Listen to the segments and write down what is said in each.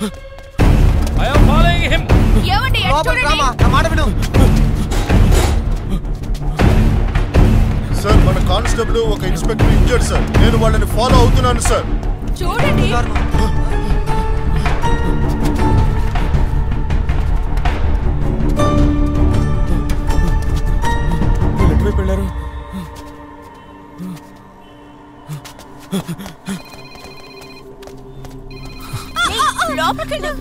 I am following him. ఏమండి నా మాట విను. సార్ మన కానిస్టేబుల్ ఒక ఇన్స్పెక్టర్ ఇంజర్డ్ సార్. నేను వాళ్ళని ఫాలో అవుతున్నాను సార్. చూడండి. ఎటువైపు వెళ్ళారు? లోపలికెళ్ళు.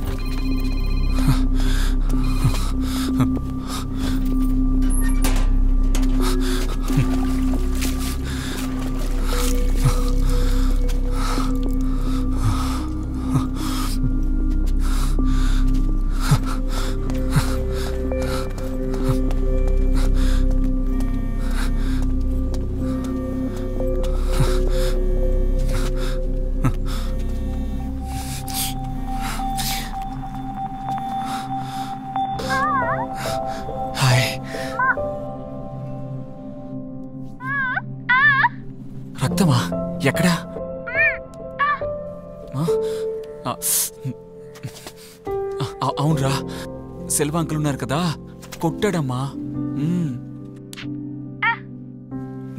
రక్తమా? ఎక్కడా? అవునరా, సెల్వ అంకుల్ ఉన్నారు కదా, కొట్టాడమ్మా.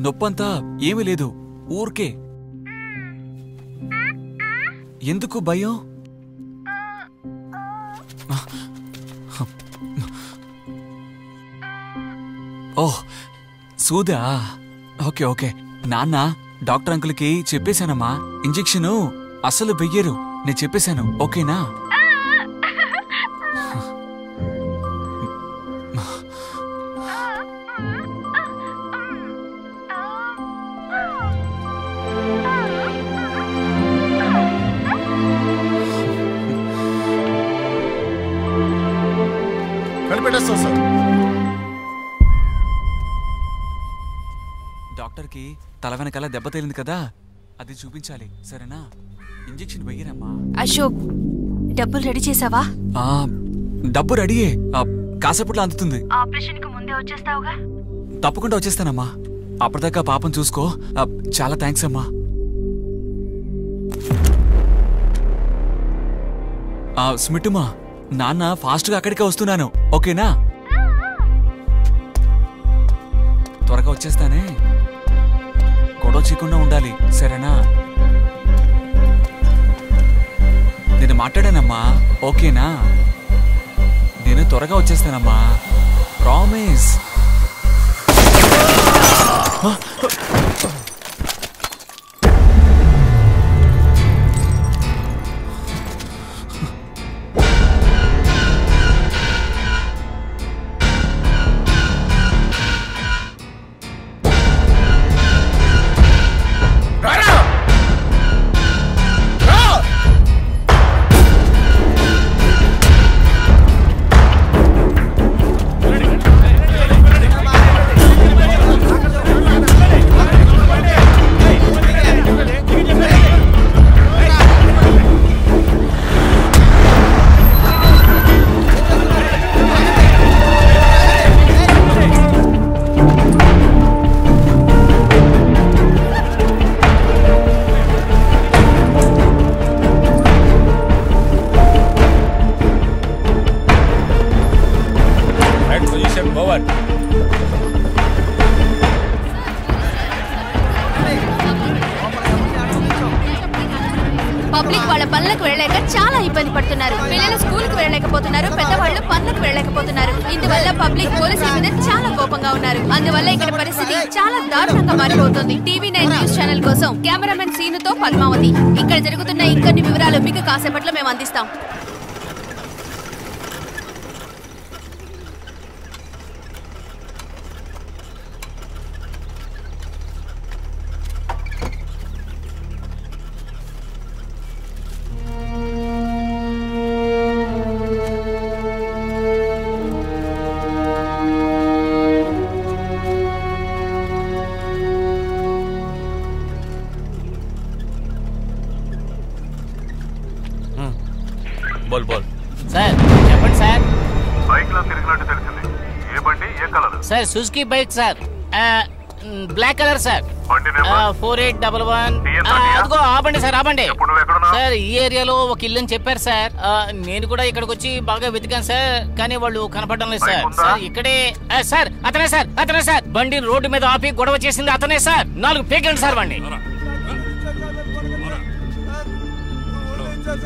నొప్పంతా ఏమీ లేదు, ఊరికే. ఎందుకు భయం? ఓహ్ సూదా. Okay okay. నాన్న డాక్టర్ అంకుల్కి చెప్పేశానమ్మా, ఇంజెక్షన్ అసలు వెయ్యరు, నేను చెప్పేశాను. ఓకేనా? కనిపెట్టేస్తాం సార్. డాక్టర్కి తల వెనకాల దెబ్బ తేలింది కదా, అది చూపించాలి, సరేనా? ఇంజెక్షన్ వెయ్యరమ్మా. అశోక్, డబ్బులు రెడీ చేసావా? డబ్బు రెడీయే, కాసేపట్లో అందుతుంది. ఆపరేషన్ కు ముందే వచ్చేస్తావుగా? తప్పకుండా వచ్చేస్తానమ్మా. అప్పటిదాకా పాపం చూసుకో. చాలా థ్యాంక్స్ అమ్మా. స్మిట్టుమా, నాన్న ఫాస్ట్గా అక్కడికే వస్తున్నాను, ఓకేనా? త్వరగా వచ్చేస్తానే, గొడవ చేయకుండా ఉండాలి, సరేనా? నేను మాట్లాడానమ్మా, ఓకేనా? నేను త్వరగా వచ్చేస్తానమ్మా, ప్రామిస్. పబ్లిక్ వాళ్ళ పనులకు వెళ్ళలేక చాలా ఇబ్బంది పడుతున్నారు. పిల్లలు స్కూల్ కు వెళ్ళలేకపోతున్నారు, పెద్దవాళ్ళు పనులకు వెళ్ళలేకపోతున్నారు. ఇందువల్ల పబ్లిక్ పోలీసుల మీద చాలా కోపంగా ఉన్నారు. అందువల్ల ఇక్కడ పరిస్థితి చాలా దారుణంగా మారిపోతుంది. TV9 న్యూస్ ఛానల్ కోసం కెమెరామెన్ సీనుతో పద్మావతి. ఇక్కడ జరుగుతున్న ఇంకొన్ని వివరాలు మీకు కాసేపట్లో మేము అందిస్తాం. बोल बोल सर చెప్పండి సార్. బైక్ లో తిరిగినట్టు తెలిసింది. ఏ బండి, ఏ colour? Sir Suzuki bike sir, black colour sir. 4811. అదిగో ఆపండి సార్, ఆపండి సార్. ఈ ఏరియాలో ఒక ఇల్లు అని చెప్పారు సార్. నేను కూడా ఇక్కడికి వచ్చి బాగా వెతికాను సార్, కానీ వాళ్ళు కనపడడం లేదు సార్. సార్ ఇక్కడే సార్, అతనే సార్, అతనే సార్. బండి రోడ్డు మీద ఆపి గొడవ చేసింది అతనే సార్. 4 పీకండి సార్ బండి.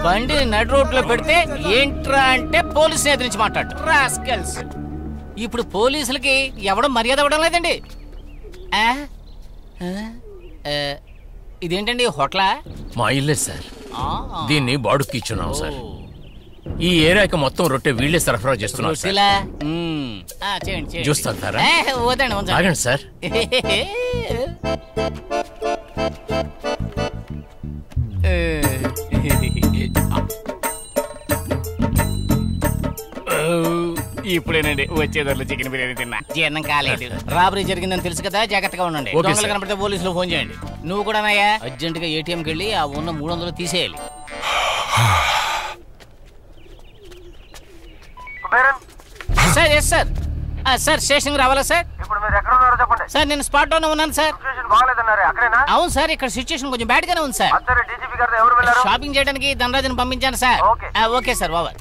బండిని నడు రోడ్లో పెడితే ఏంట్రా అంటే పోలీసు ఎదురించి మాట్లాడు రాస్కల్స్. ఇప్పుడు పోలీసులకి ఎవడం మర్యాద ఇవ్వడం లేదండి. ఇదేంటండి హోటలా? మా ఇల్లే సార్. దీన్ని బాడుక్కి ఇచ్చున్నాం సార్. ఈ ఏరియాకి మొత్తం రొట్టె వీళ్ళే సరఫరా చేస్తున్నారు సార్. చూస్తారా? ఆగండి సార్. ఇప్పుడేనండి వచ్చేదారిలో చికెన్ బిర్యానీ తిన్నా, జీర్ణం కాలేదు. రాబరీ జరిగిందని తెలుసు కదా, జాగ్రత్తగా ఉండండి. దొంగలు కనపడితే పోలీసులు ఫోన్ చేయండి. నువ్వు కూడా నాయా అర్జెంట్ గా ఏటీఎంకి వెళ్ళి ఆ ఉన్న 300 తీసేయాలి. Sir yes sir. Sir station రావాలా సార్? సార్ నేను స్పాట్ లోనే ఉన్నాను సార్. అవును సార్, ఇక్కడ సిచ్యుయేషన్ కొంచెం బ్యాడ్ గానే ఉంది సార్. షాపింగ్ చేయడానికి ధనరాజుని పంపించాను సార్. Okay sir, over.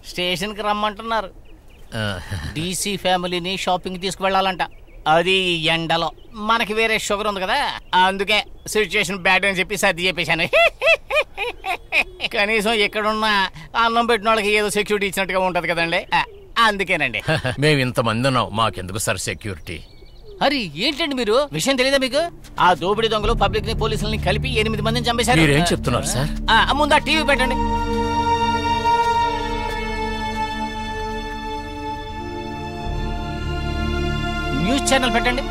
స్టేషన్కి రమ్మంటున్నారు. డీసీ ఫ్యామిలీని షాపింగ్ తీసుకువెళ్ళాలంట. అది ఎండలో. మనకి వేరే షుగర్ ఉంది కదా, అందుకే సిచ్యుయేషన్ బ్యాడ్ అని చెప్పి సర్ది చెప్పేశాను. కనీసం ఎక్కడున్నా అన్నం పెట్టిన వాళ్ళకి ఏదో సెక్యూరిటీ ఇచ్చినట్టుగా ఉంటది కదండి, అందుకేనండి. మేము ఇంతమంది ఉన్నాం, మాకెందుకు సార్ సెక్యూరిటీ? అరే ఏంటండి మీరు, విషయం తెలియదా మీకు? ఆ దోపిడీ దొంగలు పబ్లిక్ ని పోలీసులని కలిపి 8 మందిని చంపేశారు. మీరేం చెప్తున్నారు సార్? ముందు ఆ టీవీ పెట్టండి. న్యూస్ ఛానల్ పెట్టండి.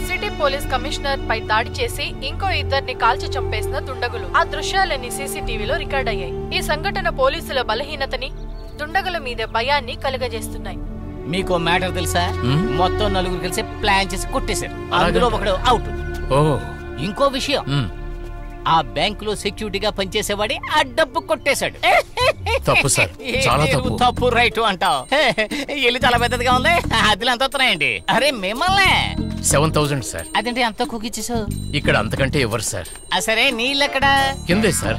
సిటీ పోలీస్ కమిషనర్ పై దాడి చేసి ఇంకో 2 కాల్చి చంపేసిన దుండగులు. ఆ దృశ్యాలన్నీ సీసీటీవీలో రికార్డ్ అయ్యాయి. ఈ సంఘటన పోలీసుల బలహీనతని, దుండగుల మీద భయాన్ని కలుగజేస్తున్నాయి. మీకు మ్యాటర్ తెలుసా? మొత్తం 4 కలిసి ప్లాన్ చేసి కొట్టేశారు. అందులో ఒకడు అవుట్. ఇంకో విషయం, ఆ బ్యాంకులో సెక్యూరిటీగా పనిచేసేవాడి ఆ డబ్బు కొట్టేశాడు. తప్పు సార్, చాలా తప్పు. తప్పు రైట్ అంటావు. ఇల్లు చాలా పెద్దదిగా ఉంది, అదిలు ఎంత వస్తున్నాయండి? అరే మిమ్మల్ని 7,000 సార్. అదేంటి అంత కుకిచ్చేసావు? ఇక్కడ అంతకంటే ఎవరు సార్? సరే నీళ్ళెక్కడా? కిందే సార్.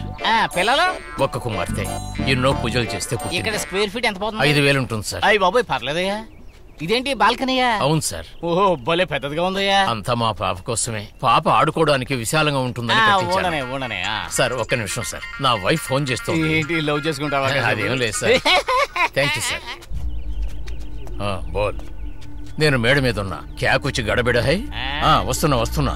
పిల్లలు? ఒక్క కుమార్తె. ఎన్నో పూజలు చేస్తే ఇక్కడ స్క్వేర్ ఫీట్ ఎంత పోతుంది? 5,000 ఉంటుంది సార్. అయ్యి బాబోయ్, పర్లేదయ్యా. ఇదేంటి బాల్కనీయా? అవును సార్. ఓహో భలే పెద్దదిగా ఉందయ్యా. అంతా మా పాప కోసమే. పాప ఆడుకోవడానికి విశాలంగా ఉంటుందని సార్. ఒక్క నిమిషం సార్, నా వైఫ్ ఫోన్ చేస్తుంది. ఏంటి లవ్ చేసుకుంటావా? అదేం లేదు సార్. Thank you sir. బోల్. నేను మేడ మీద ఉన్నా. క్యాకొచ్చి గడబిడ హై. వస్తున్నా.